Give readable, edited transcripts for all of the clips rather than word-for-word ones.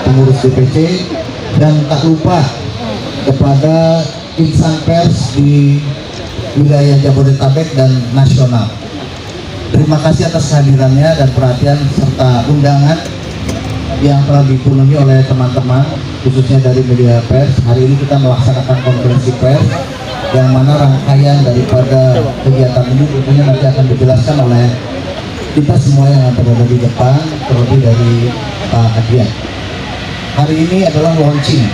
pengurus DPC, dan tak lupa kepada insan pers di wilayah Jabodetabek dan nasional. Terima kasih atas kehadirannya dan perhatian serta undangan yang telah dipenuhi oleh teman-teman khususnya dari media pers. Hari ini kita melaksanakan konferensi pers yang mana rangkaian daripada kegiatan ini tentunya nanti akan dijelaskan oleh kita semua yang berada di depan, terlebih dari Pak Adrian. Hari ini adalah launching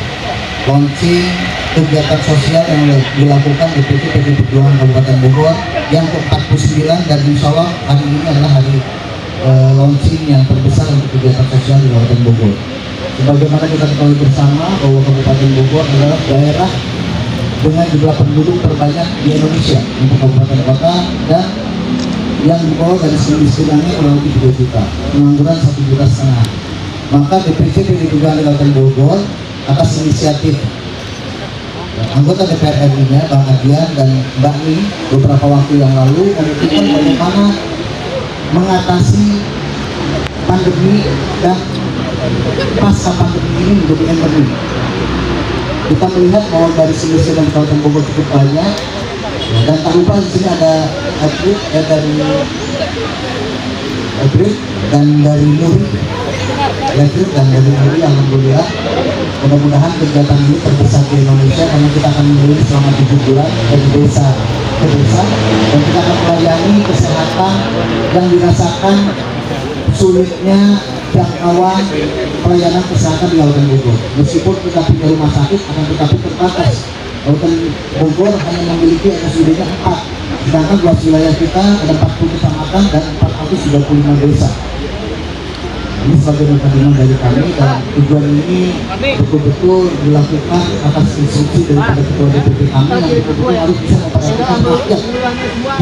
kegiatan sosial yang dilakukan di PD Perjuangan Kabupaten Bogor yang ke-49, dan insya Allah hari ini adalah hari launching yang terbesar untuk kegiatan sosial di Kabupaten Bogor. Sebagaimana kita ketahui bersama bahwa Kabupaten Bogor adalah daerah dengan jumlah penduduk terbanyak di Indonesia untuk kabupaten kota, dan yang di bawah garis kemiskinannya kurang lebih 3 juta, pengangguran 1,5 juta. Maka DPC PD Perjuangan Kabupaten Bogor atas inisiatif anggota DPR RI-nya Bang Adian dan Mbak Ni beberapa waktu yang lalu memikirkan bagaimana mengatasi pandemi dan pasca pandemi ini menjadi endemi. Kita melihat bahwa dari kemiskinan Kabupaten Bogor cukup banyak, dan tak lupa di sini ada Edrit dan dari Nuri, alhamdulillah. Mudah-mudahan kegiatan ini terbesar di Indonesia karena kita akan memilih selama 7 bulan dari desa ke desa, dan kita akan melayani kesehatan yang dirasakan sulitnya jangkauan pelayanan kesehatan di Kabupaten Bogor. Meskipun kita punya rumah sakit, akan tetapi terbatas. Kabupaten Bogor hanya memiliki RSUD-nya 4, sedangkan luas wilayah kita ada 40 kecamatan dan 435 desa. Ini sebagai mekanisme dari kami, dan tujuan ini betul-betul dilakukan atas instruksi daripada ketua DPP kami yang betul-betul harus bisa memperhatikan rakyat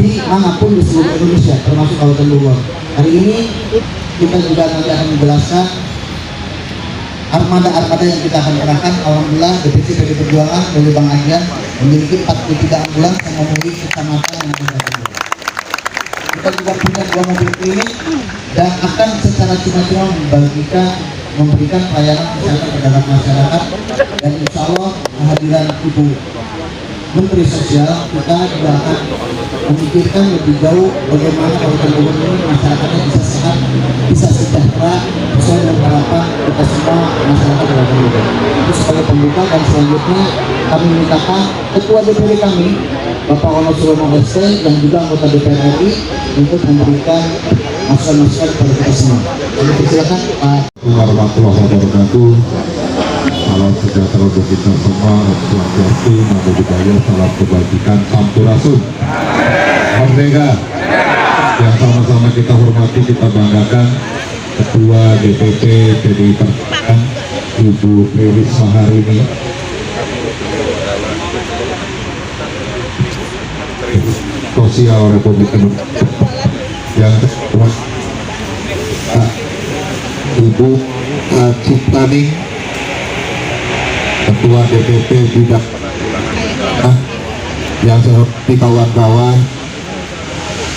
di manapun di seluruh Indonesia, termasuk Kabupaten Bogor. Hari ini kita juga nanti akan menjelaskan armada yang kita akan kerahkan. Alhamdulillah DPC PD Perjuangan oleh Bang Adian memiliki 43 ambulans yang memenuhi kecamatan yang ada. Kita juga punya 2 mobil klinik dan akan secara cuma-cuma memberikan pelayanan kesehatan terhadap masyarakat, dan insya Allah kehadiran Ibu Menteri Sosial kita juga akan memikirkan lebih jauh bagaimana Kabupaten Bogor ini masyarakatnya bisa sehat, bisa sejahtera sesuai dengan harapan kita semua masyarakat Kabupaten Bogor. Itu sebagai pembuka, dan selanjutnya kami mintakan Ketua DPD kami Bapak Wonosono ST dan juga anggota DPR RI untuk memberikan masukan-masukan kepada kita semua. Kami persilakan Pak. Warahmatullahi wabarakatuh. Salam sejahtera untuk kita semua, swastiastu, namo buddhaya, salam kebajikan, sampurasun, merdeka. Yang sama-sama kita hormati, kita banggakan Ketua DPP PDI Perjuangan Ibu Riris Maharini, Sosial Republik Indonesia, yang kedua Ibu Ciptaning, Ketua DPP Bidang, yang saya hormati kawan-kawan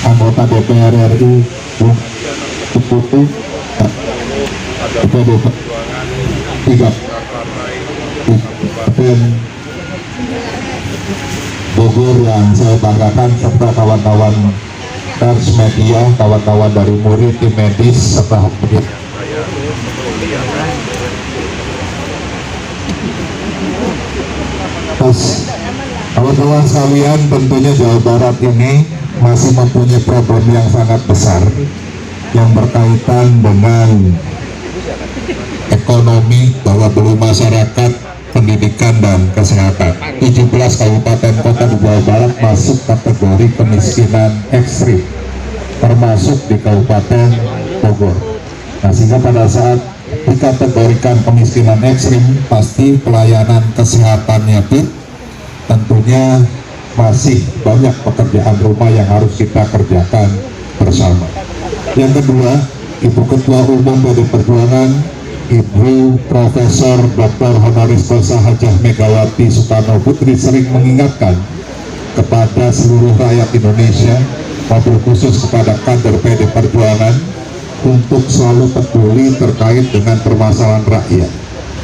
anggota DPR RI, Bung Putu, Ketua DPR 3 Bogor yang saya banggakan, serta kawan-kawan pers media, kawan-kawan dari murid, tim medis, serta hadir. Kawan-kawan sekalian, tentunya Jawa Barat ini masih mempunyai problem yang sangat besar yang berkaitan dengan ekonomi, bahwa belum masyarakat, pendidikan, dan kesehatan. 17 kabupaten kota di Jawa Barat masuk kategori kemiskinan ekstrim, termasuk di Kabupaten Bogor. Nah, sehingga pada saat dikategorikan kemiskinan ekstrim, pasti pelayanan kesehatannya pun tentunya masih banyak pekerjaan rumah yang harus kita kerjakan bersama. Yang kedua, Ibu Ketua Umum PD Perjuangan, Ibu Profesor Dr. Honoris Causa Hajah Megawati Soekarno Putri sering mengingatkan kepada seluruh rakyat Indonesia, wabil khusus kepada kader PD Perjuangan, untuk selalu peduli terkait dengan permasalahan rakyat.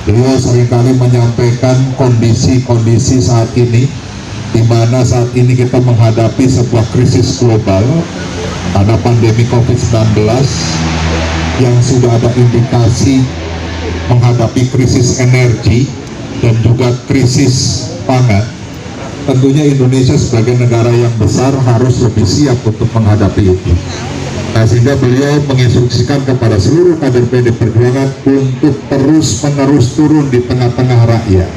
Beliau seringkali menyampaikan kondisi-kondisi saat ini, di mana saat ini kita menghadapi sebuah krisis global karena pandemi COVID-19 yang sudah ada indikasi menghadapi krisis energi dan juga krisis pangan. Tentunya Indonesia sebagai negara yang besar harus lebih siap untuk menghadapi itu. Nah, sehingga beliau menginstruksikan kepada seluruh kader PD Perjuangan untuk terus-menerus turun di tengah-tengah rakyat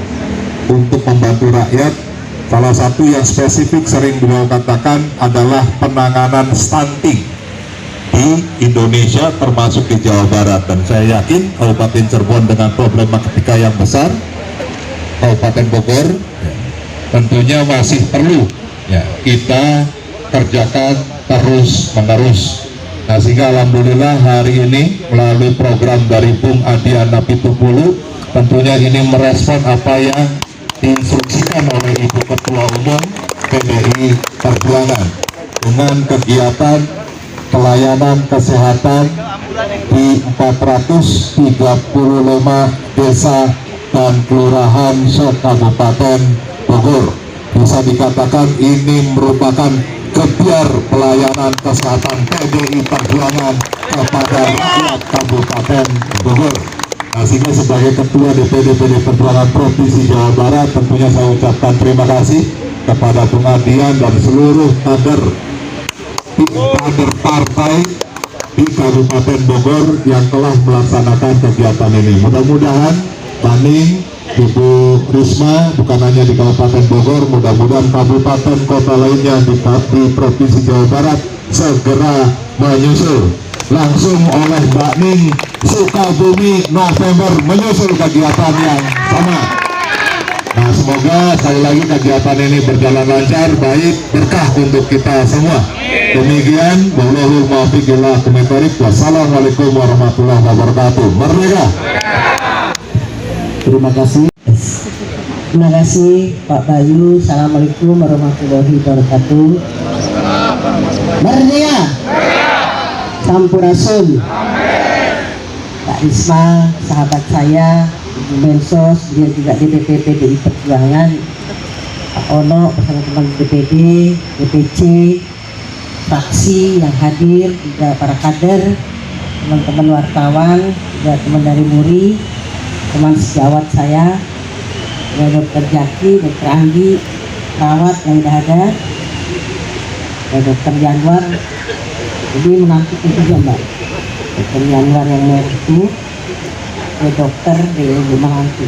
untuk membantu rakyat. Salah satu yang spesifik sering beliau katakan adalah penanganan stunting di Indonesia termasuk di Jawa Barat, dan saya yakin Kabupaten Cirebon dengan problematika yang besar, Kabupaten Bogor tentunya masih perlu ya kita kerjakan terus-menerus. Nah, sehingga alhamdulillah hari ini melalui program dari Bung Adian Napitupulu, tentunya ini merespon apa yang diinstruksikan oleh Ibu Ketua Umum PDI Perjuangan dengan kegiatan pelayanan kesehatan di 435 desa dan kelurahan se-Kabupaten Bogor. Bisa dikatakan ini merupakan gebiar pelayanan kesehatan PDI Perjuangan kepada rakyat Kabupaten Bogor. Nah, sehingga sebagai Ketua DPD PD Perjuangan Provinsi Jawa Barat, tentunya saya ucapkan terima kasih kepada Bung Adian dan seluruh kader partai di Kabupaten Bogor yang telah melaksanakan kegiatan ini. Mudah-mudahan Baning, Ibu Risma, bukan hanya di Kabupaten Bogor, mudah-mudahan kabupaten kota lainnya di Provinsi Jawa Barat segera menyusul. Langsung oleh Mbak Ning, Sukabumi November menyusul kegiatan yang sama. Nah, semoga sekali lagi kegiatan ini berjalan lancar, baik, berkah untuk kita semua. Demikian, wallahul muwaffiq ila aqwamit thoriq. Wassalamualaikum warahmatullahi wabarakatuh. Merdeka. Terima kasih. Terima kasih Pak Bayu. Assalamualaikum warahmatullahi wabarakatuh. Merdeka. Sampurasun. Pak Risma, sahabat saya, Ibu Mensos, dia juga DPP PDI Perjuangan, Pak Ono bersama teman DPD, DPC, fraksi yang hadir, juga para kader, teman-teman wartawan, juga teman dari MURI, teman sejawat saya, ya Dr. Jaki, Dr. Anggi, perawat yang sudah ada, ya Dr. Januar, jadi menantu juga Mbak, Dr. Januar yang merah itu, ya dokter di menantu.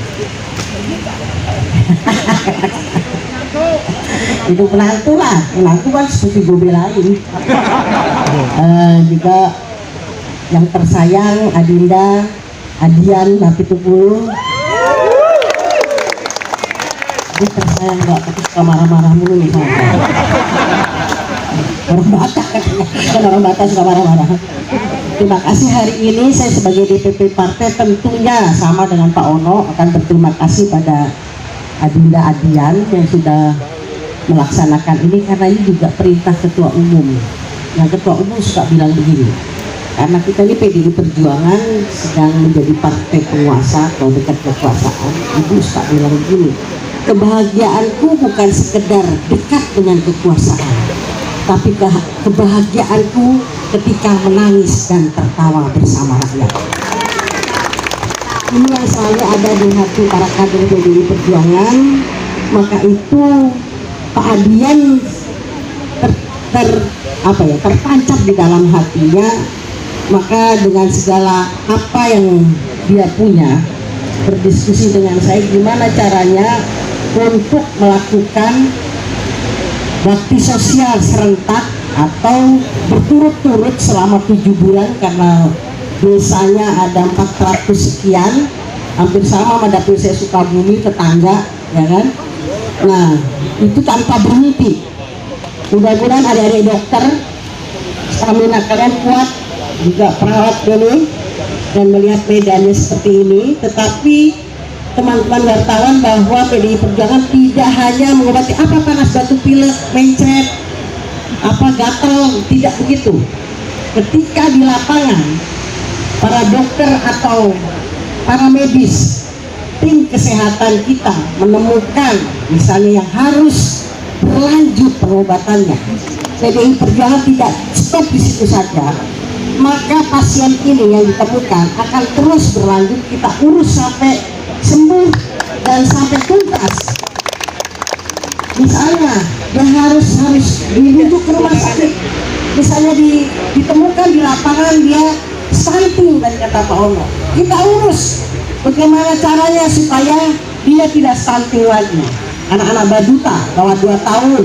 Itu menantu lah, menantu kan seperti gue belain. Juga yang tersayang Adinda, Adian Napitupulu. Dia tersayang Mbak, tapi suka marah-marah mulu nih sama saya. Orang Batak katanya, kan orang Batak suka marah-marah. Terima kasih hari ini saya sebagai DPP partai tentunya sama dengan Pak Ono akan berterima kasih pada Adinda Adian yang sudah melaksanakan ini, karena ini juga perintah Ketua Umum. Yang Ketua Umum suka bilang begini, karena kita ini PDI Perjuangan sedang menjadi partai penguasa atau dekat kekuasaan, Ibu suka bilang begini, kebahagiaanku bukan sekedar dekat dengan kekuasaan, tapi kebahagiaanku ketika menangis dan tertawa bersama rakyat. Ini yang selalu ada di hati para kader PDI Perjuangan. Maka itu Pak Adian tertancap di dalam hatinya. Maka dengan segala apa yang dia punya, berdiskusi dengan saya gimana caranya untuk melakukan bakti sosial serentak atau berturut-turut selama 7 bulan, karena desanya ada 400 sekian, hampir sama sama dapil saya Sukabumi, tetangga, ya kan. Nah, itu tanpa berhenti. Mudah-mudahan adik-adik dokter stamina kalian kuat, juga perawat ini, dan melihat medannya seperti ini. Tetapi teman-teman wartawan bahwa PDI Perjuangan tidak hanya mengobati apa panas batuk pilek, mencret, apa gatal, tidak begitu. Ketika di lapangan para dokter atau para medis tim kesehatan kita menemukan misalnya yang harus berlanjut pengobatannya, PDI Perjuangan tidak stop di situ saja, maka pasien ini yang ditemukan akan terus berlanjut, kita urus sampai sembuh dan sampai tuntas. Misalnya dia harus dirujuk ke rumah sakit, misalnya ditemukan di lapangan dia stunting dari kata Pak Ono, kita urus bagaimana caranya supaya dia tidak stunting lagi. Anak-anak baduta bawah 2 tahun,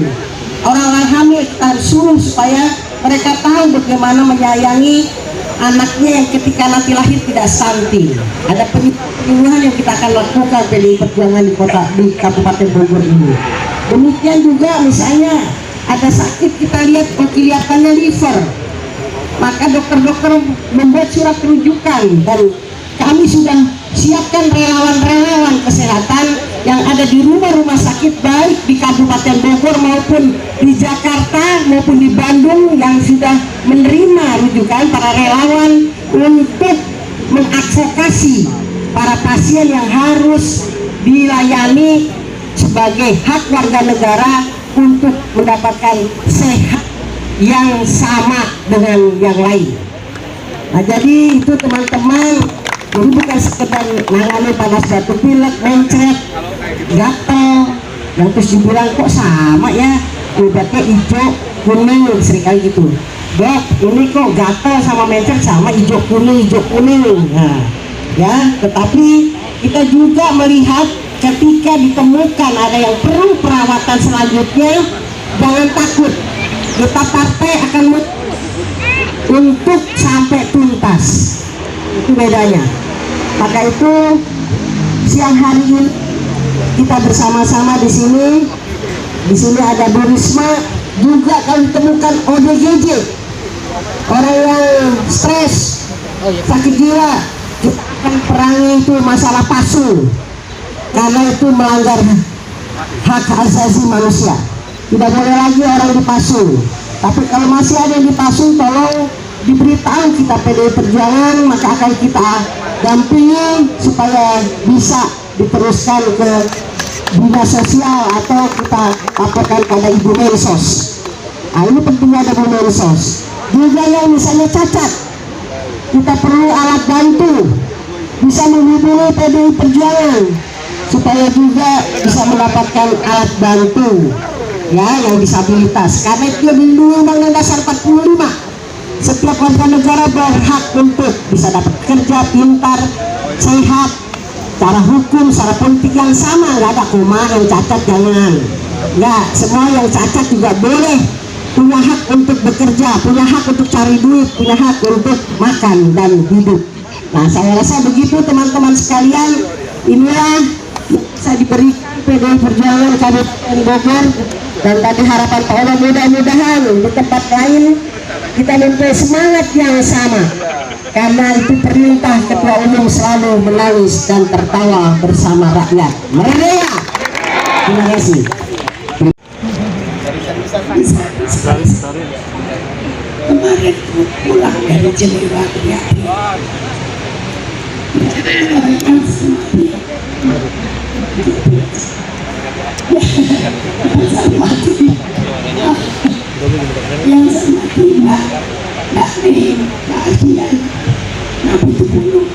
orang-orang hamil kita harus suruh supaya mereka tahu bagaimana menyayangi anaknya yang ketika nanti lahir tidak stunting. Ada penyuluhan yang kita akan lakukan PDI Perjuangan di Kabupaten Bogor ini. Demikian juga misalnya ada sakit kita lihat kelihatannya liver, maka dokter-dokter membuat surat rujukan dan kami sudah siapkan relawan-relawan kesehatan yang ada di rumah-rumah sakit baik di Kabupaten Bogor maupun di Jakarta maupun di Bandung yang sudah menerima rujukan para relawan untuk mengadvokasi para pasien yang harus dilayani sebagai hak warga negara untuk mendapatkan sehat yang sama dengan yang lain. Nah, jadi itu teman-teman, ini bukan sekedar nangani panas batu pilek, mencret, gatel, yang terus dibilang kok sama ya, obatnya hijau kuning seringkali gitu. Dok, ini kok gatel sama mencret sama hijau kuning. Nah, ya, tetapi kita juga melihat ketika ditemukan ada yang perlu perawatan selanjutnya, jangan takut, kita partai akan untuk sampai tuntas. Itu bedanya. Maka itu siang hari ini kita bersama-sama di sini. Di sini ada Bu Risma, juga kalau ditemukan ODGJ, orang yang stres, sakit jiwa, kita akan perangi itu masalah palsu. Karena itu melanggar hak asasi manusia. Tidak boleh lagi orang dipasung. Tapi kalau masih ada yang dipasung, tolong diberitahu kita PDI Perjuangan, maka akan kita dampingi supaya bisa diteruskan ke dinas sosial atau kita laporkan pada Ibu Mensos. Nah, ini pentingnya ada Bu Mensos. Juga yang misalnya cacat, kita perlu alat bantu, bisa menghubungi PDI Perjuangan supaya juga bisa mendapatkan alat bantu ya yang disabilitas, karena itu dilindungi Undang-Undang Dasar 45. Setiap warga negara berhak untuk bisa dapat kerja, pintar, sehat, secara hukum, secara politik yang sama, nggak ada koma yang cacat, jangan. Nggak, semua yang cacat juga boleh punya hak untuk bekerja, punya hak untuk cari duit, punya hak untuk makan dan hidup. Nah, saya rasa begitu teman-teman sekalian, inilah bisa diberikan PDI Perjuangan Kabupaten Bogor. Dan tadi harapan Pak Ono, mudah-mudahan di tempat lain kita mempunyai semangat yang sama, karena itu perintah Ketua Umum selalu menangis dan tertawa bersama rakyat. Merdeka! Terima kasih. Kemarin pulang dari Jenewa ya. Yang semati Mbak Ning, Mbak Adian, Nabi itu bunuh.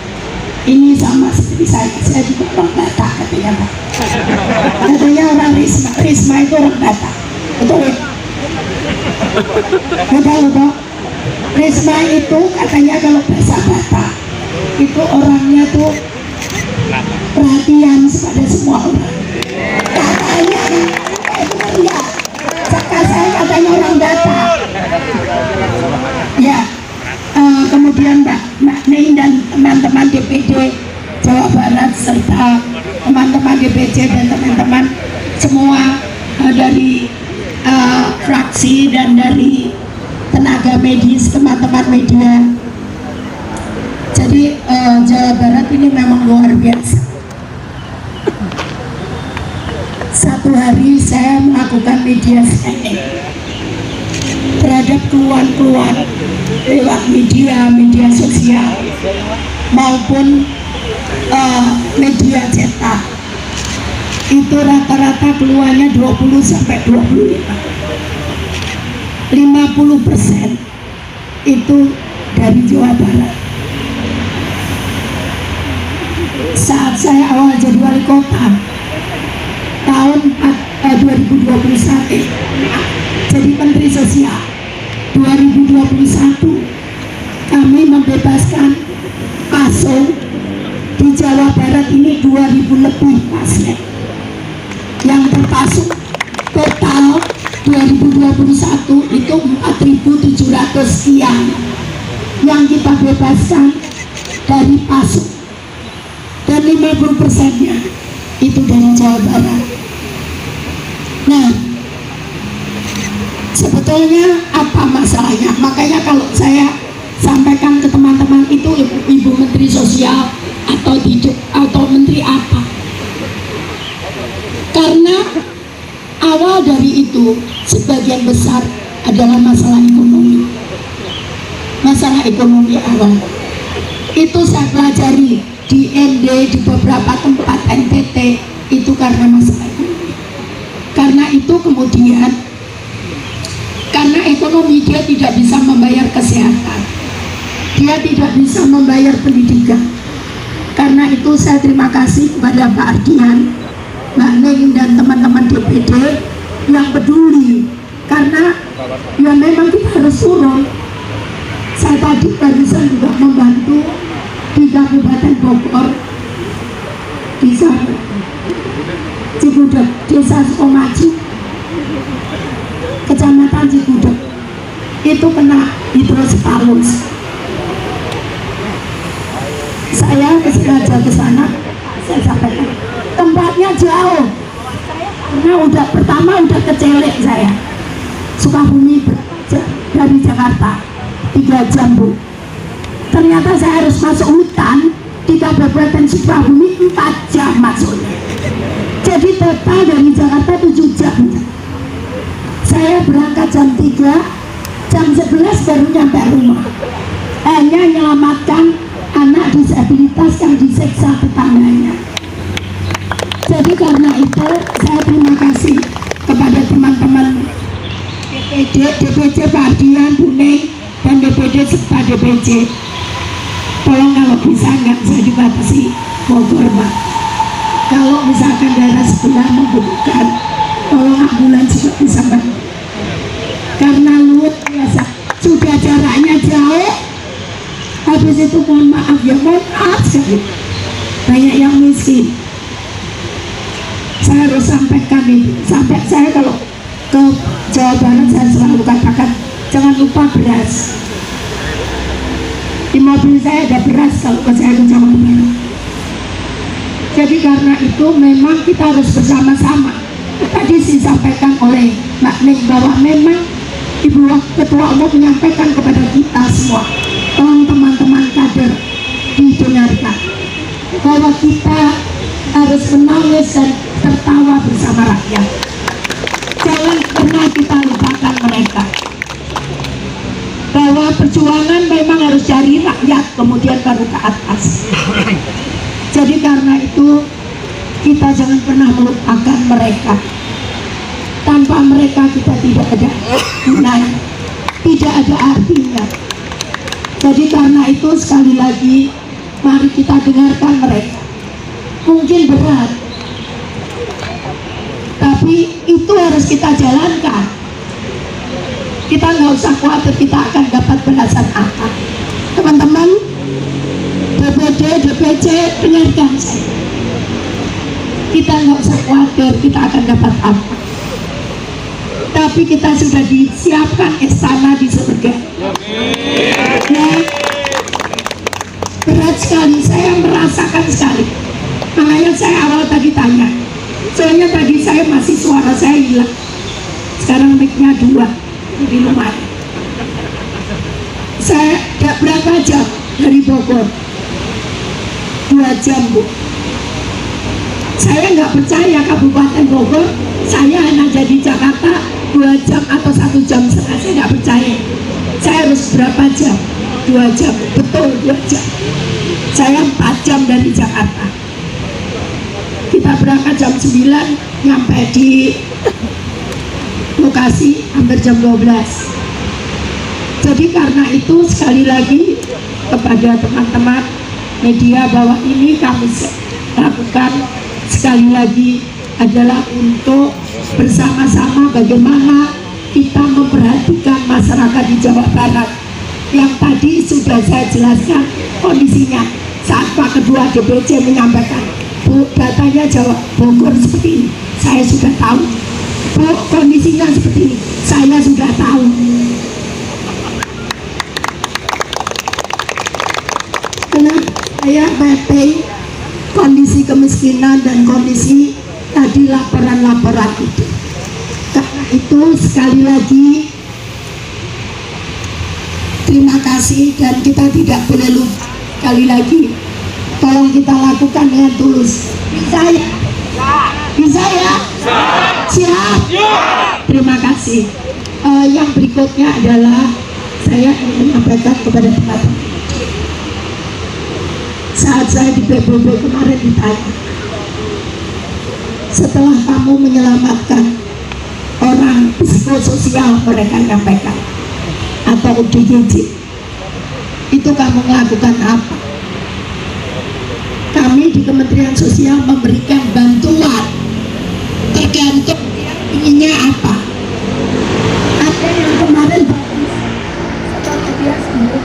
Ini sama seperti saya juga orang Batak katanya Mbak. Katanya orang Risma itu orang Batak. Betul? Betul? Risma itu katanya kalau bahasa Batak itu orangnya tuh perhatian kepada semua orang. Katanya benar enggak? Saya katanya orang Batak. Ya, kemudian Mbak Ning dan teman-teman DPD Jawa Barat serta teman-teman DPC dan teman-teman semua dari fraksi dan dari tenaga medis, teman-teman media. Jadi Jawa Barat ini memang luar biasa. Satu hari saya melakukan mediasi terhadap keluhan-keluhan lewat media sosial maupun media cetak itu rata-rata keluarnya 20 sampai 25. 50% itu dari Jawa Barat. Saat saya awal jadi wali kota tahun 2021, jadi Menteri Sosial 2021, kami membebaskan PASO di Jawa Barat ini 2000 lebih pasien yang terpasung. Total 2021 itu 4.700 sekian yang kita bebaskan dari PASO, dan 50%-nya itu dari Jawa Barat. Nah, sebetulnya apa masalahnya? Makanya kalau saya sampaikan ke teman-teman itu Ibu Menteri Sosial atau Menteri apa, karena awal dari itu sebagian besar adalah masalah ekonomi. Masalah ekonomi awal itu saya pelajari di ND, di beberapa tempat NTT, itu karena masalah ekonomi. Karena itu kemudian karena ekonomi dia tidak bisa membayar kesehatan, dia tidak bisa membayar pendidikan. Karena itu saya terima kasih kepada Pak Ardian, Mbak Neng, dan teman-teman DPD yang peduli, karena ya memang kita harus turun. Saya tadi barusan juga membantu di Kabupaten Bogor, di Cigudeg, Desa Sukomaji, Kecamatan Cigudeg, itu kena hidrosefalus. Saya sengaja ke sana, saya sampaikan tempatnya jauh, karena pertama udah kecelek saya. Sukabumi dari Jakarta 3 jam, Bu. Ternyata saya harus masuk hutan di Kabupaten Sukabumi 4 jam masuknya. Jadi total dari Jakarta 7 jam. Saya berangkat jam 3, jam 11 baru nyampe rumah. Hanya menyelamatkan anak disabilitas yang disiksa tetangganya. Jadi karena itu saya terima kasih kepada teman-teman DPC Pak Ardian, Bu Neng, dan DPD serta DPC. Tolong kalau bisa nggak saya dibatasi Bogor, Pak. Kalau misalkan daerah sebelah membutuhkan, tolong ambulans juga bisa bantu. Karena luar biasa, sudah jaraknya jauh. Habis itu mohon maaf sekali, banyak yang miskin. Saya harus sampaikan itu. Sampai saya kalau ke Jawa Barat saya selalu katakan jangan lupa beras. Di mobil saya ada beras kalau saya ke Jawa Barat. Jadi karena itu memang kita harus bersama-sama. Tadi disampaikan oleh Mbak Ning bahwa memang Ibu Ketua Umum menyampaikan kepada kita semua, tolong teman-teman kader didengarkan bahwa kita harus menangis dan tertawa bersama rakyat. Jangan pernah kita lupakan mereka, bahwa perjuangan memang harus dari rakyat kemudian baru ke atas. Jadi karena itu kita jangan pernah melupakan mereka. Tanpa mereka kita tidak ada gunanya, tidak ada artinya. Jadi karena itu sekali lagi mari kita dengarkan mereka. Mungkin berat, tapi itu harus kita jalankan. Kita nggak usah khawatir kita akan dapat balasan apa. Teman-teman DPD, DPC, dengarkan saya. Kita nggak usah khawatir kita akan dapat apa, tapi kita sudah disiapkan istana di surga. Ya, berat sekali, saya merasakan sekali. Makanya saya awal tadi tanya, soalnya tadi saya masih suara saya hilang. Sekarang mic-nya 2, jadi lumayan. Saya berapa jam dari Bogor? 2 jam, Bu. Saya nggak percaya Kabupaten Bogor, saya hanya jadi Jakarta 2 jam atau 1 jam setengah. Saya nggak percaya. Saya harus berapa jam? 2 jam, betul 2 jam. Saya 4 jam dari Jakarta. Kita berangkat jam 9, nyampe di lokasi hampir jam 12. Jadi karena itu sekali lagi kepada teman-teman media bahwa ini kami lakukan sekali lagi adalah untuk bersama-sama bagaimana kita memperhatikan masyarakat di Jawa Barat yang tadi sudah saya jelaskan kondisinya saat Pak Ketua DPC menyampaikan, Bu, datanya Jawa Bogor seperti ini, saya sudah tahu. Bu, kondisinya seperti ini, saya sudah tahu. Karena saya mapping kondisi kemiskinan dan kondisi tadi laporan-laporan itu. Karena itu sekali lagi terima kasih, dan kita tidak boleh lupa sekali lagi, tolong kita lakukan dengan tulus. Bisa ya? Bisa ya? Siap? Terima kasih. Yang berikutnya adalah saya ingin menyampaikan kepada teman-teman. Saat saya di PBB kemarin ditanya, setelah kamu menyelamatkan orang psikososial mereka nyampaikan atau ODGJ, itu kamu melakukan apa? Kami di Kementerian Sosial memberikan bantuan tergantung inginnya apa. Ada yang kemarin setelah dia sembuh,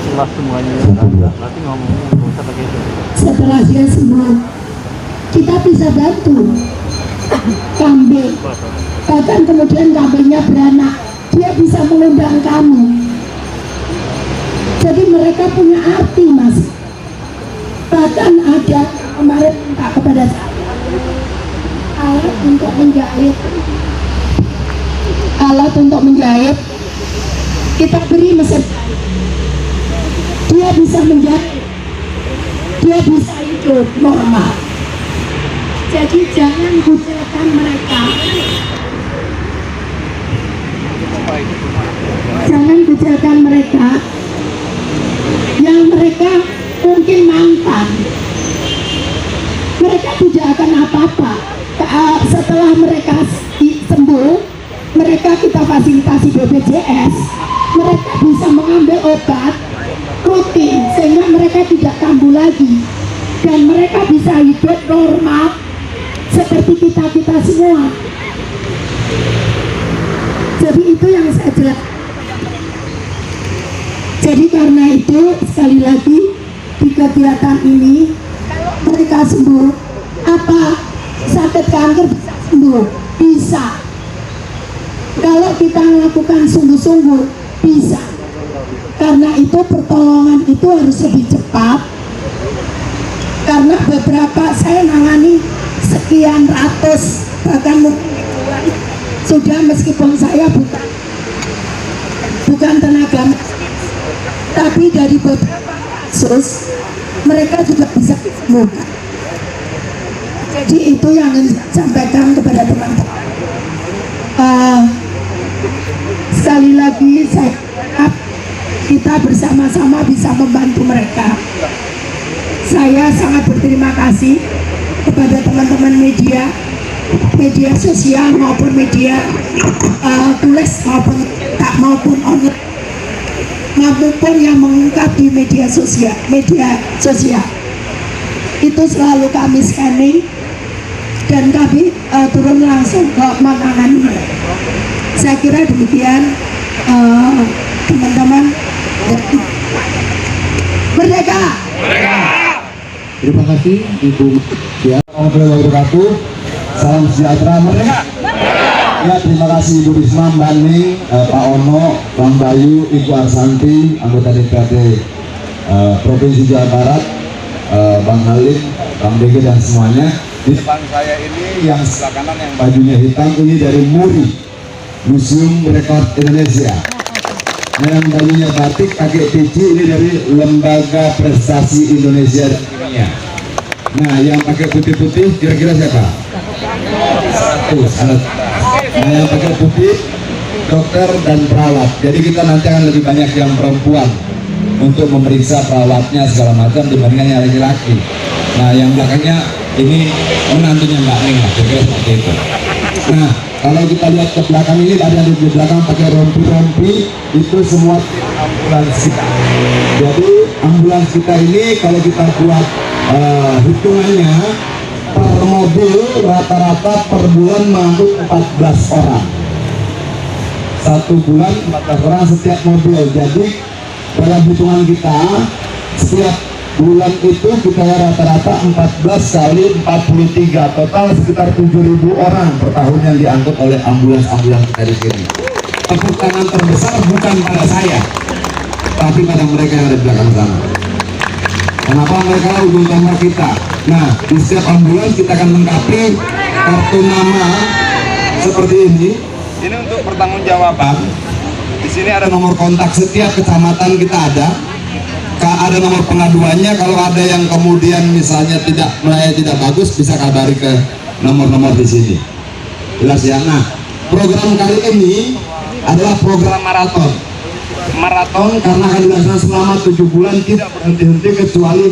setelah semuanya nanti ngomongnya nggak usah pakai itu. Setelah dia sembuh, kita bisa bantu kambing, bahkan kemudian kambingnya beranak, dia bisa mengundang kamu. Jadi mereka punya arti, Mas. Bahkan ada kemarin minta kepada saya alat untuk menjahit, kita beri mesin, dia bisa menjahit, dia bisa hidup normal. Jadi jangan kucilkan mereka, jangan kucilkan mereka yang mereka mungkin mantan, mereka tidak akan apa-apa. Setelah mereka sembuh, mereka kita fasilitasi BPJS, mereka bisa mengambil obat rutin sehingga mereka tidak kambuh lagi, dan mereka bisa hidup normal seperti kita semua. Jadi itu yang saya jelaskan. Jadi karena itu sekali lagi di kegiatan ini, kalau mereka sembuh, apa sakit kanker bisa sembuh? Bisa. Kalau kita melakukan sungguh-sungguh, bisa. Karena itu pertolongan itu harus lebih cepat. Karena beberapa saya nangani sekian ratus, bahkan mungkin sudah, meskipun saya bukan tenaga medis, tapi dari beberapa kasus mereka juga bisa disembuhkan. Jadi itu yang ingin saya sampaikan kepada teman-teman. Sekali lagi saya harap kita bersama-sama bisa membantu mereka. Saya sangat berterima kasih kepada teman-teman media sosial maupun media tulis maupun tak maupun online, maupun yang mengungkap di media sosial. Itu selalu kami scanning dan kami turun langsung ke menangani. Saya kira demikian, teman-teman. Merdeka! Terima kasih Ibu ya. Warahmatullahi wabarakatuh. Salam sejahtera, merdeka. Ya, terima kasih Ibu Risma, Mbak Ning, Pak Ono, Bang Bayu, Ibu Arsanti, anggota DPRD Provinsi Jawa Barat, Bang Halim, Bang Bege dan semuanya. Di depan saya ini yang sebelah kanan yang bajunya hitam ini dari MURI, Museum Rekor Indonesia. Yang bajunya batik pakai peci ini dari Lembaga Prestasi Indonesia dan Dunia. Nah, yang pakai putih-putih kira-kira siapa? 100. Nah, yang pakai putih dokter dan perawat. Jadi kita nanti akan lebih banyak yang perempuan untuk memeriksa perawatnya segala macam dibandingkan yang laki-laki. Nah, yang belakangnya ini menantunya Mbak Ning, kira-kira seperti itu. Nah, kalau kita lihat ke belakang ini, ada yang di belakang pakai rompi-rompi, itu semua tim ambulans kita. Jadi ambulans kita ini kalau kita buat hitungannya per mobil rata-rata per bulan mengangkut 14 orang. Satu bulan 14 orang setiap mobil. Jadi dalam hitungan kita setiap bulan itu kita rata-rata 14 kali 43, total sekitar 7.000 orang per tahun yang diangkut oleh ambulans-ambulans kita di sini. Tepuk tangan terbesar bukan pada saya, tapi pada mereka yang ada di belakang sana. Kenapa mereka ujung tombak kita? Nah, di setiap ambulans kita akan lengkapi kartu nama seperti ini. Ini untuk pertanggungjawaban. Di sini ada nomor kontak setiap kecamatan kita ada. Ada nomor pengaduannya. Kalau ada yang kemudian misalnya melayani tidak bagus, bisa kabari ke nomor-nomor di sini. Jelas ya. Nah, program kali ini adalah program maraton. Maraton karena akan dilaksanakan selama 7 bulan, tidak berhenti-henti kecuali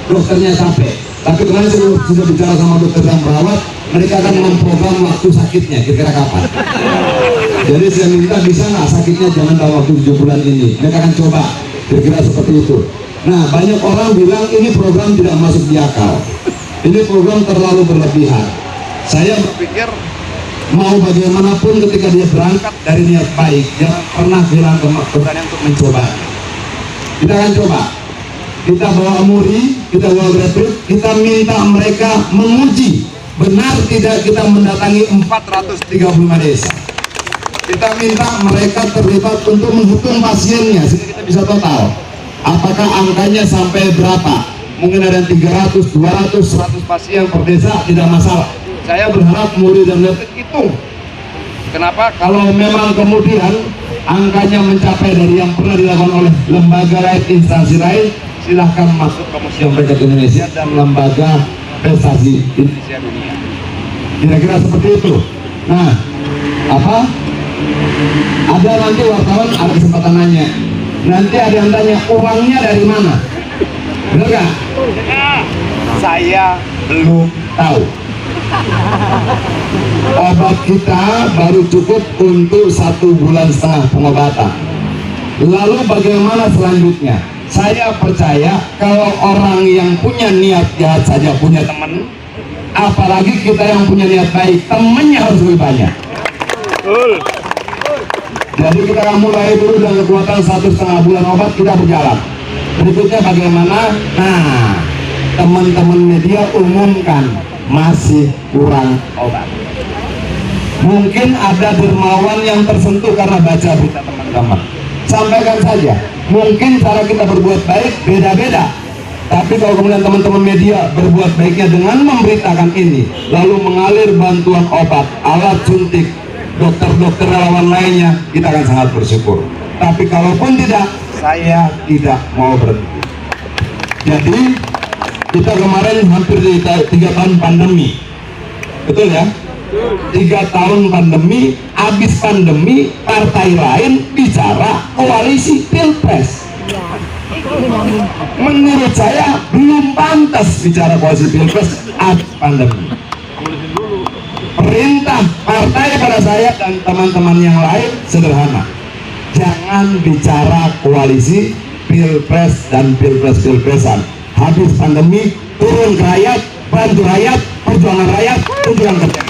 dokternya capek. Tapi kemarin saya sudah bicara sama dokter dan perawat, mereka akan memprogram waktu sakitnya kira-kira kapan. Jadi saya minta bisa nggak sakitnya jangan dalam waktu 7 bulan ini. Mereka akan coba kira-kira seperti itu. Nah, banyak orang bilang ini program tidak masuk di akal, ini program terlalu berlebihan. Saya berpikir mau bagaimanapun ketika dia berangkat dari niat baik, jangan pernah bilang keberanian untuk mencoba. Kita akan coba. Kita bawa muri, kita bawa gratis, kita minta mereka menguji benar tidak kita mendatangi 435 desa. Kita minta mereka terlibat untuk menghitung pasiennya sehingga kita bisa total apakah angkanya sampai berapa. Mungkin ada 300, 200, 100 pasien per desa, tidak masalah. Saya berharap muri dan gratis hitung. Kenapa? Kalau memang kemudian angkanya mencapai dari yang pernah dilakukan oleh lembaga lain, instansi lain, silahkan masuk ke Museum Republik Indonesia dan lembaga prestasi Indonesia dunia. Kira-kira seperti itu. Nah, ada nanti wartawan ada kesempatan nanya. Nanti ada yang tanya uangnya dari mana? Benar nggak? Saya belum tahu. Obat kita baru cukup untuk 1,5 bulan pengobatan. Lalu bagaimana selanjutnya? Saya percaya kalau orang yang punya niat jahat saja punya teman, apalagi kita yang punya niat baik, temannya harus lebih banyak. Jadi kita akan mulai dulu dengan kekuatan 1,5 bulan obat kita berjalan. Berikutnya bagaimana? Nah, teman-teman media umumkan masih kurang obat. Mungkin ada dermawan yang tersentuh karena baca berita teman-teman. Sampaikan saja. Mungkin cara kita berbuat baik beda-beda. Tapi kalau kemudian teman-teman media berbuat baiknya dengan memberitakan ini, lalu mengalir bantuan obat, alat suntik, dokter-dokter relawan lainnya, kita akan sangat bersyukur. Tapi kalaupun tidak, saya tidak mau berhenti. Jadi kita kemarin hampir 3 tahun pandemi, betul ya? 3 tahun pandemi, habis pandemi partai lain bicara koalisi pilpres. Menurut saya belum pantas bicara koalisi pilpres habis pandemi. Perintah partai pada saya dan teman-teman yang lain sederhana, jangan bicara koalisi pilpres dan pilpres-pilpresan. Habis pandemi turun ke rakyat, bantu rakyat, perjuangan rakyat, perjuangan kerja.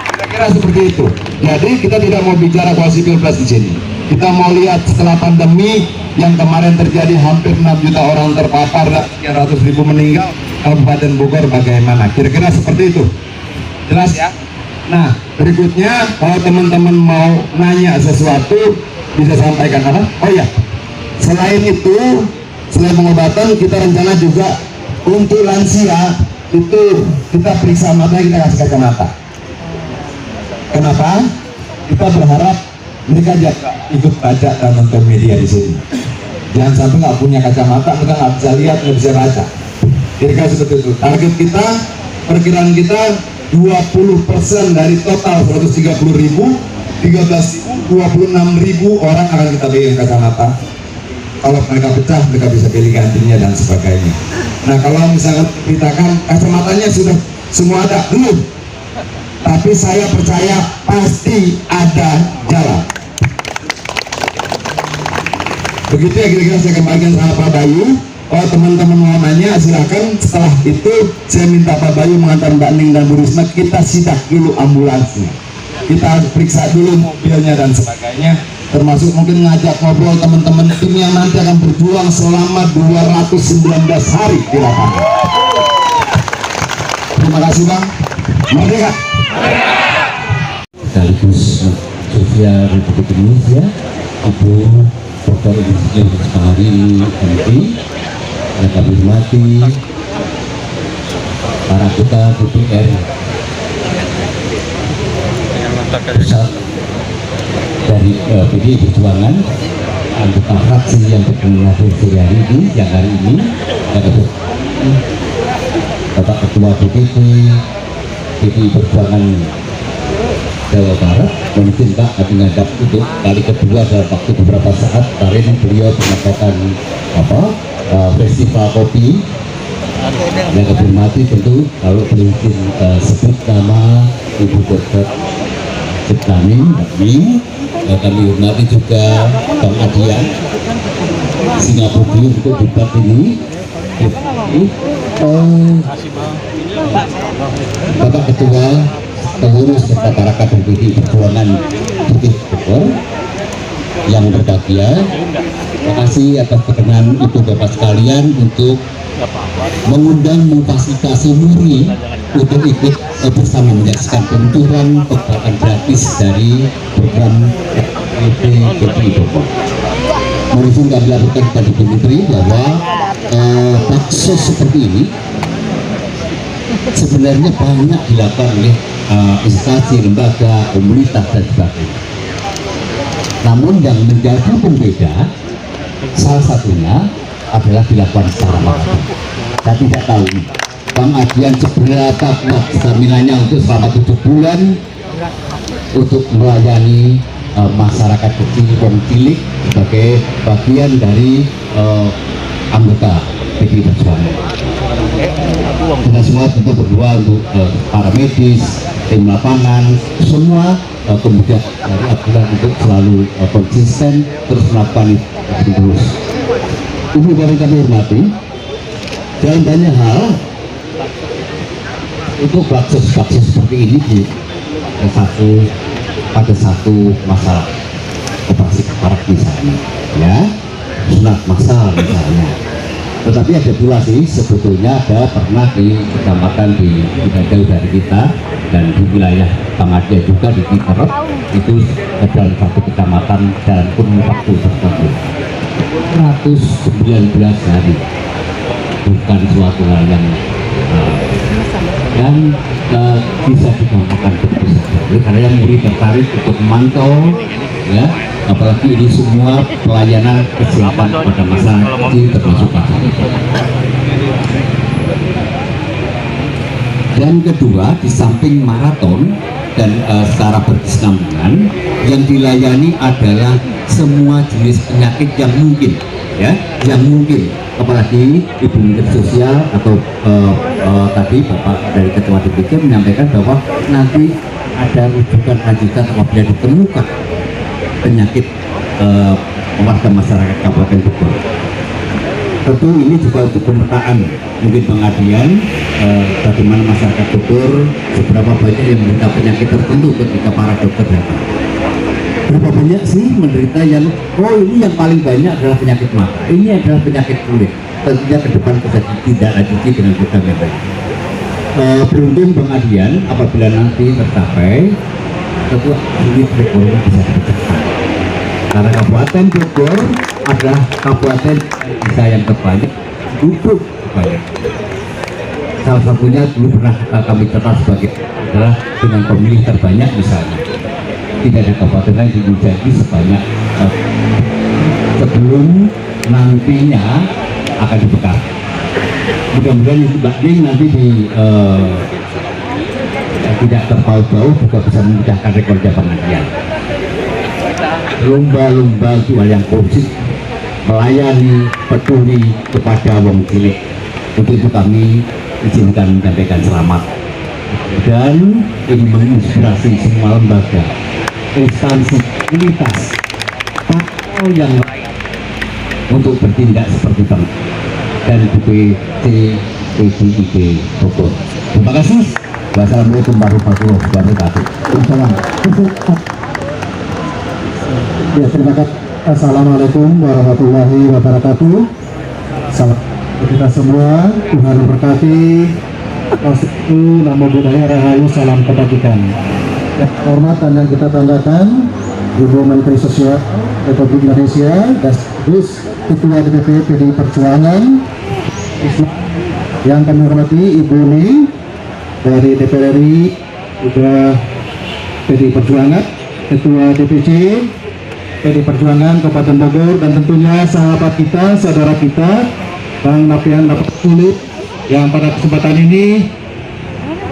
Kira-kira seperti itu. Jadi kita tidak mau bicara koalisi pilpres di sini. Kita mau lihat setelah pandemi yang kemarin terjadi hampir 6 juta orang terpapar dan 300.000 meninggal, Kabupaten Bogor bagaimana? Kira-kira seperti itu. Jelas ya? Nah, berikutnya kalau teman-teman mau nanya sesuatu bisa sampaikan apa? Oh ya, selain itu, selain pengobatan kita rencana juga untuk lansia itu kita periksa mata, kita kasih kacamata. Kenapa? Kita berharap mereka juga ikut baca dan nonton media di sini. Jangan sampai nggak punya kacamata, mereka nggak bisa lihat, nggak bisa baca. Kira-kira seperti itu. Target kita, perkiraan kita 20% dari total 130.000, 26.000 orang akan kita berikan kacamata. Kalau mereka pecah, mereka bisa pilih gantinya dan sebagainya. Nah, kalau misalkan ceritakan kacamatanya sudah semua ada, belum? Tapi saya percaya pasti ada jalan. Begitu ya kira-kira saya kembalikan sama Pak Bayu. Kalau teman-teman mau nanya silakan. Setelah itu saya minta Pak Bayu mengantar Mbak Ning dan Bu Risma, kita sidak dulu ambulansnya, kita periksa dulu mobilnya dan sebagainya, termasuk mungkin ngajak ngobrol teman-teman tim yang nanti akan berjuang selama 219 hari di lapangan. Terima kasih Bang. Merdeka. Sekaligus sosial Republik Indonesia, Ibu Dr. Insinyur Rismahari MP, yang kami hormati para anggota DPR pusat dari PDI Perjuangan, anggota fraksi yang berkenan hari ini, yang hari ini, Bapak Ketua DPP PDI Perjuangan Jawa Barat, mungkin Pak menghadap untuk kali kedua dalam waktu beberapa saat. Kemarin beliau mengatakan festival kopi. Yang kami hormati tentu kalau boleh sebut nama Ibu Dr. Ciptani, kami hormati juga Bang Adian Singapura untuk debat ini. Bapak Ketua pengurus serta para kader PDI Perjuangan Bukit Bogor yang berbahagia, terima kasih atas perkenan Ibu Bapak sekalian untuk mengundang memfasilitasi Muri untuk ikut bersama menyaksikan peluncuran pengobatan gratis dari program PDI Bogor. Mohon kami laporkan kepada Ibu Menteri bahwa bakso seperti ini sebenarnya banyak dilakukan oleh instansi, lembaga, komunitas dan sebagainya. Namun yang menjadi pembeda salah satunya adalah dilakukan secara massal. Saya tidak tahu Bang Adian seberapa kuat stamina-nya untuk selama 7 bulan untuk melayani masyarakat kecil dan cilik sebagai bagian dari anggota PDI Perjuangan. Kita semua tentu berdoa untuk para medis, tim lapangan, semua kemudian dari aturan untuk selalu konsisten terus melakukan itu terus. Ibu Bapak kami hormati, dalam banyak hal untuk bakso seperti ini di pada satu masalah operasi keparat misalnya, ya sunat masal misalnya. Tetapi ada pula sih sebetulnya ada pernah di kecamatan di tidak jauh dari kita dan di wilayah Pangadia juga di Kiterep, itu dalam satu kecamatan dalam kurun waktu tertentu 119 hari, bukan suatu hal yang dan bisa digampangkan begitu saja karena yang Muri tertarik untuk memantau, ya, apalagi ini semua pelayanan kesehatan pada masyarakat kecil termasuk pasar. Dan kedua, di samping maraton dan secara berkesinambungan yang dilayani adalah semua jenis penyakit yang mungkin, ya, yang mungkin. Apalagi Ibu Menteri Sosial atau tadi Bapak dari Ketua DPC menyampaikan bahwa nanti ada rujukan lanjutan apabila ditemukan penyakit warga masyarakat Kabupaten Bogor. Tentu ini juga untuk pemetaan mungkin Bang Adian, bagaimana masyarakat Bogor seberapa banyak yang menderita penyakit tertentu ketika para dokter datang. Berapa banyak sih menderita yang ini yang paling banyak adalah penyakit mata, ini adalah penyakit kulit. Tentunya ke depan bisa tidak lanjuti dengan program yang baik. Beruntung Bang Adian apabila nanti tercapai, tentu ini rekornya bisa dipecahkan. Karena Kabupaten Bogor adalah kabupaten desa yang terbanyak, duduk banyak. Salah satunya dulu pernah kami catat sebagai adalah dengan pemilih terbanyak misalnya. Tidak ada kabupaten lain di Indonesia sebanyak sebelum nantinya akan dibekal. Mudah-mudahan itu Mbak nanti tidak terpaut-paut juga bisa memecahkan rekor Jabang Adian. Lomba-lomba jual yang positif, melayani, peduli kepada wong cilik. Untuk itu kami izinkan menyampaikan selamat, dan ini menginspirasi semua lembaga, instansi, komunitas, atau yang lain untuk bertindak seperti itu, dan BPCPDIP Bogor. Terima kasih. Wassalamualaikum warahmatullahi wabarakatuh. Ya, terima kasih. Assalamualaikum warahmatullahi wabarakatuh. Salam kita semua, Tuhan memberkati. Wassalamualaikum, namo buddhaya, rahayu, salam kebajikan. Yang hormatan yang kita banggakan, Ibu Menteri Sosial Republik Indonesia dan sekaligus Ketua DPP PDI Perjuangan. Yang kami hormati Ibu Ni dari DPR RI, juga PDI Perjuangan, Ketua DPC PDI Perjuangan Kabupaten Bogor, dan tentunya sahabat kita, saudara kita, Bang Nafian Sulit, yang pada kesempatan ini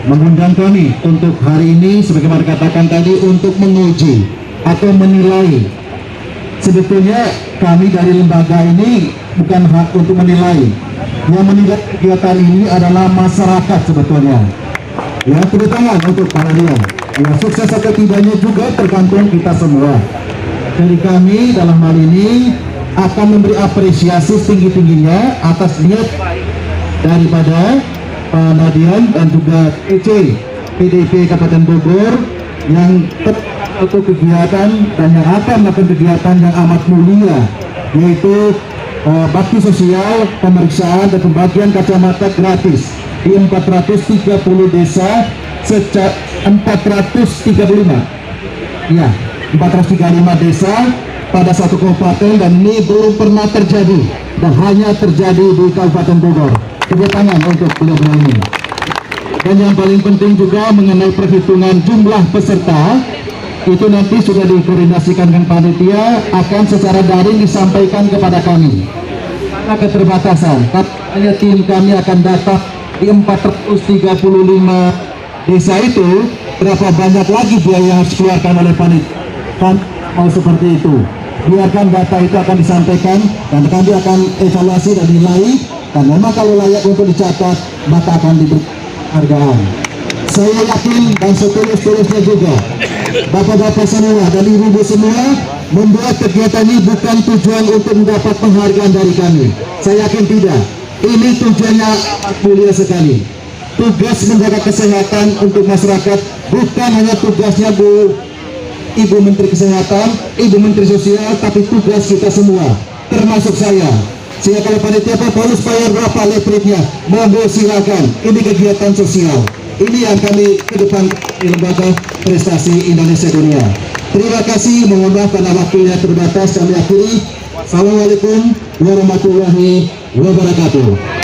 mengundang kami untuk hari ini, sebagaimana dikatakan tadi, untuk menguji atau menilai. Sebetulnya kami dari lembaga ini bukan hak untuk menilai. Yang menilai kegiatan ini adalah masyarakat sebetulnya. Ya, tepuk tangan untuk para dia. Ya, sukses atau tidaknya juga tergantung kita semua. Jadi kami dalam hal ini akan memberi apresiasi setinggi-tingginya atas niat daripada Pak Nadian dan juga PC PDIP Kabupaten Bogor yang untuk kegiatan dan yang akan melakukan kegiatan yang amat mulia, yaitu bakti sosial, pemeriksaan dan pembagian kacamata gratis di 430 desa sejak 435 desa pada satu kabupaten, dan ini belum pernah terjadi dan hanya terjadi di Kabupaten Bogor. Tepuk tangan untuk beliau ini. Dan yang paling penting juga mengenai perhitungan jumlah peserta, itu nanti sudah dikoordinasikan dengan panitia, akan secara daring disampaikan kepada kami. Karena keterbatasan, hanya tim kami akan datang di 435 desa itu, berapa banyak lagi biaya yang harus dikeluarkan oleh panitia. Kan mau seperti itu. Biarkan data itu akan disampaikan dan kami akan evaluasi dan nilai, dan memang kalau layak untuk dicatat maka akan diberi hargaan. Saya yakin dan seterusnya juga bapak-bapak semua dan ibu-ibu semua membuat kegiatan ini bukan tujuan untuk mendapat penghargaan dari kami. Saya yakin tidak. Ini tujuannya mulia sekali. Tugas menjaga kesehatan untuk masyarakat bukan hanya tugasnya Ibu Menteri Kesehatan, Ibu Menteri Sosial, tapi tugas kita semua, termasuk saya. Sehingga kalau panitia harus bayar berapa lepritnya, monggo silakan. Ini kegiatan sosial. Ini yang kami ke depan di Lembaga Prestasi Indonesia Dunia. Terima kasih, mohon maaf karena waktunya terbatas. Kami akhiri. Assalamualaikum warahmatullahi wabarakatuh.